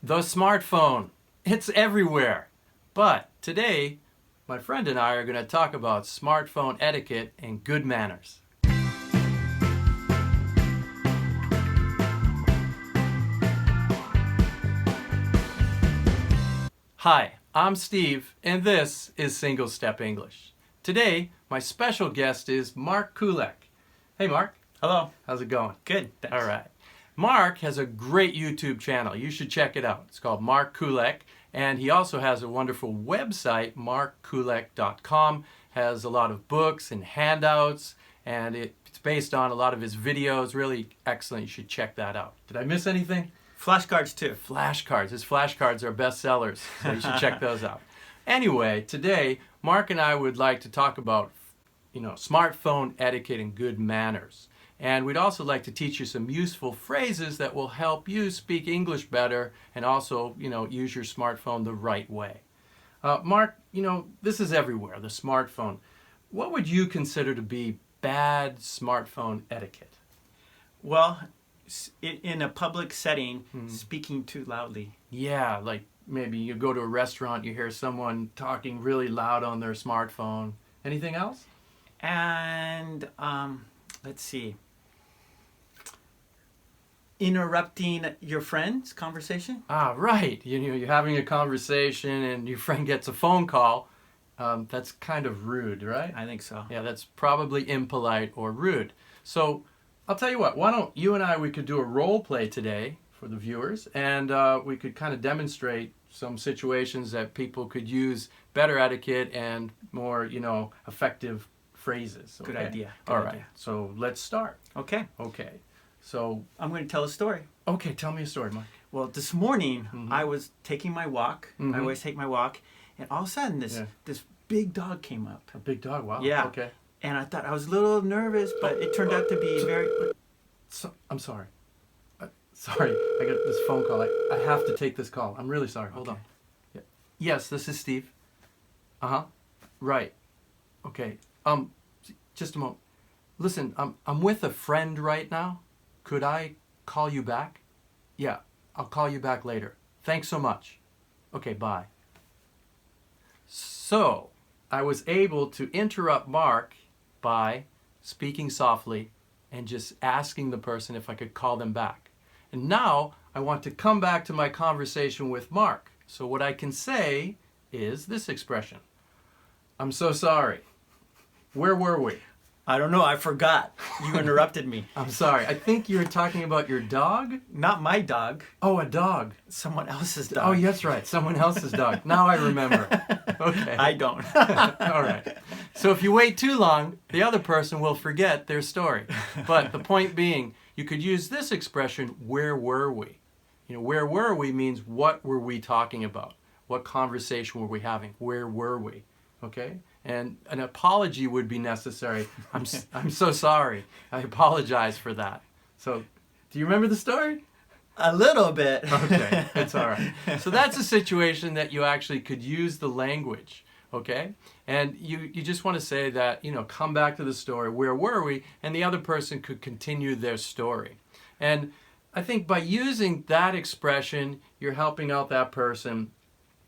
The smartphone. It's everywhere. But today, my friend and I are going to talk about smartphone etiquette and good manners. Hi, I'm Steve, and this is Single Step English. Today, my special guest is Mark Kulek. Hey, Mark. Hello. How's it going? Good. Thanks. All right. Mark has a great YouTube channel. You should check it out. It's called Mark Kulek, and he also has a wonderful website, markkulek.com. Has a lot of books and handouts, and it's based on a lot of his videos. Really excellent. You should check that out. Did I miss anything? Flashcards too. Flashcards. His flashcards are bestsellers, so you should check those out. Anyway, today, Mark and I would like to talk about, smartphone etiquette and good manners. And we'd also like to teach you some useful phrases that will help you speak English better and also, use your smartphone the right way. Mark, this is everywhere, the smartphone. What would you consider to be bad smartphone etiquette? Well, in a public setting, speaking too loudly. Yeah, like maybe you go to a restaurant, you hear someone talking really loud on their smartphone. Anything else? And let's see. Interrupting your friend's conversation. Right. You're having a conversation and your friend gets a phone call. That's kind of rude, right? I think so. Yeah, that's probably impolite or rude. So I'll tell you what, why don't you and we could do a role play today for the viewers, and we could kind of demonstrate some situations that people could use better etiquette and more, effective phrases. Okay? Good idea. All right. So let's start. Okay. Okay. So I'm going to tell a story. Okay, tell me a story, Mike. Well, this morning I was taking my walk. I always take my walk, and all of a sudden this big dog came up. A big dog, wow. Yeah. Okay. And I thought I was a little nervous, but it turned out to be very... I'm sorry. Sorry, I got this phone call. I have to take this call. I'm really sorry. Hold on. Yeah. Yes, this is Steve. Uh-huh. Right. Okay. Just a moment. Listen, I'm with a friend right now. Could I call you back? Yeah, I'll call you back later. Thanks so much. Okay, bye. So, I was able to interrupt Mark by speaking softly and just asking the person if I could call them back. And now I want to come back to my conversation with Mark. So what I can say is this expression. I'm so sorry. Where were we? I don't know. I forgot. You interrupted me. I'm sorry. I think you were talking about your dog? Not my dog. Oh, a dog. Someone else's dog. Oh, that's right. Someone else's dog. Now I remember. Okay. I don't. All right. So if you wait too long, the other person will forget their story. But the point being, you could use this expression, where were we? Where were we means what were we talking about? What conversation were we having? Where were we? Okay? And an apology would be necessary. I'm so sorry. I apologize for that. So, do you remember the story? A little bit. Okay, it's all right. So that's a situation that you actually could use the language, okay? And you just want to say that, come back to the story, where were we? And the other person could continue their story. And I think by using that expression, you're helping out that person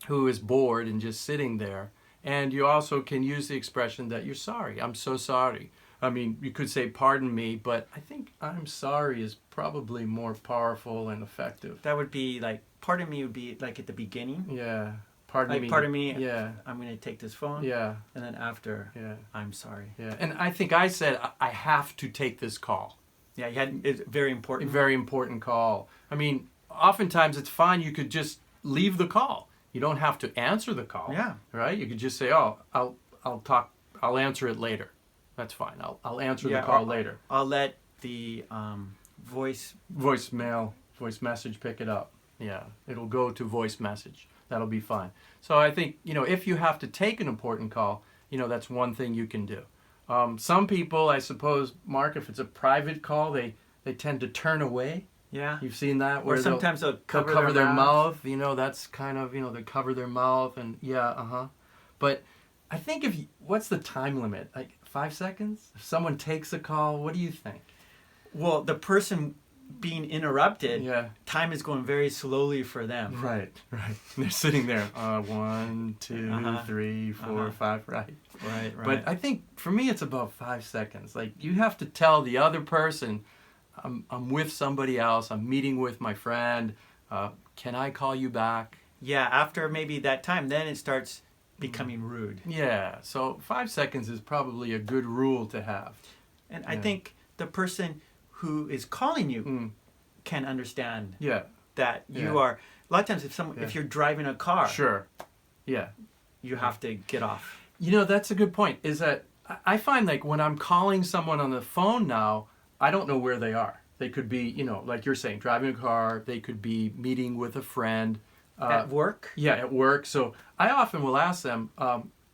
who is bored and just sitting there. And you also can use the expression that you're sorry. I'm so sorry. I mean, you could say pardon me, but I think I'm sorry is probably more powerful and effective. That would be like, pardon me would be like at the beginning. Yeah. Pardon me. Pardon me. Yeah. I'm going to take this phone. Yeah. And then after, yeah. I'm sorry. Yeah. And I think I said, I have to take this call. Yeah, it's very important. A very important call. I mean, oftentimes it's fine. You could just leave the call. You don't have to answer the call. Yeah. Right? You could just say, "Oh, I'll answer it later." That's fine. I'll answer the call later. I'll let the voice message pick it up. Yeah. It'll go to voice message. That'll be fine. So I think, if you have to take an important call, that's one thing you can do. Some people, I suppose, Mark, if it's a private call, they tend to turn away. Yeah. You've seen that? Or sometimes they'll cover their mouth. That's kind of, they cover their mouth and But I think what's the time limit? Like 5 seconds? If someone takes a call, what do you think? Well, the person being interrupted, Yeah. time is going very slowly for them. Right. They're sitting there, 1, 2, 3, 4, 5, right. Right. But I think for me it's about 5 seconds. Like you have to tell the other person, I'm with somebody else, I'm meeting with my friend, can I call you back? Yeah, after maybe that time, then it starts becoming rude. Yeah, so 5 seconds is probably a good rule to have. And I think the person who is calling you Mm. can understand Yeah. that you Yeah. are. A lot of times, if you're driving a car, Sure. Yeah. you have to get off. You know, that's a good point. Is that I find like when I'm calling someone on the phone now, I don't know where they are. They could be, you know, like you're saying, driving a car. They could be meeting with a friend. At work, Yeah, at work. So I often will ask them,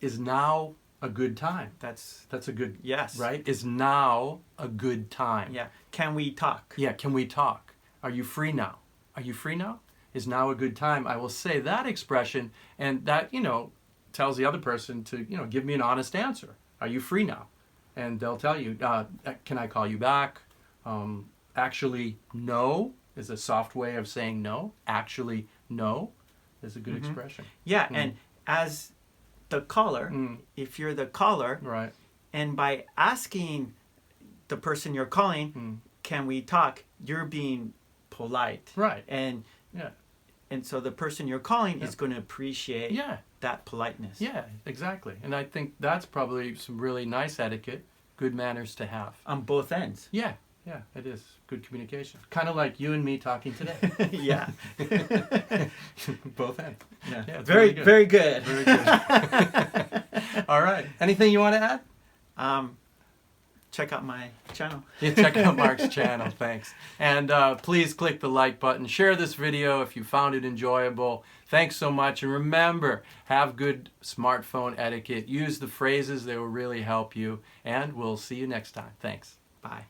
is now a good time? that's That's a good, yes, right? Is now a good time? Yeah, can we talk? Yeah, can we talk? Are you free now? Are you free now? Is now a good time? I will say that expression, and that, you know, tells the other person to, you know, give me an honest answer. Are you free now? And they'll tell you, can I call you back? Actually, no is a soft way of saying no. Actually, no is a good expression. Yeah, and as the caller, if you're the caller, Right. and by asking the person you're calling, can we talk? You're being polite, Right. and Yeah. and so the person you're calling is going to appreciate Yeah. that politeness. Yeah, exactly. And I think that's probably some really nice etiquette, good manners to have. On both ends. Yeah, it is. Good communication. Kind of like you and me talking today. Yeah. Both ends. Yeah. Yeah, it's very, really good. very good. Very good. All right. Anything you want to add? Check out my channel. Yeah, check out Mark's channel. Thanks. And please click the like button. Share this video if you found it enjoyable. Thanks so much. And remember, have good smartphone etiquette. Use the phrases. They will really help you. And we'll see you next time. Thanks. Bye.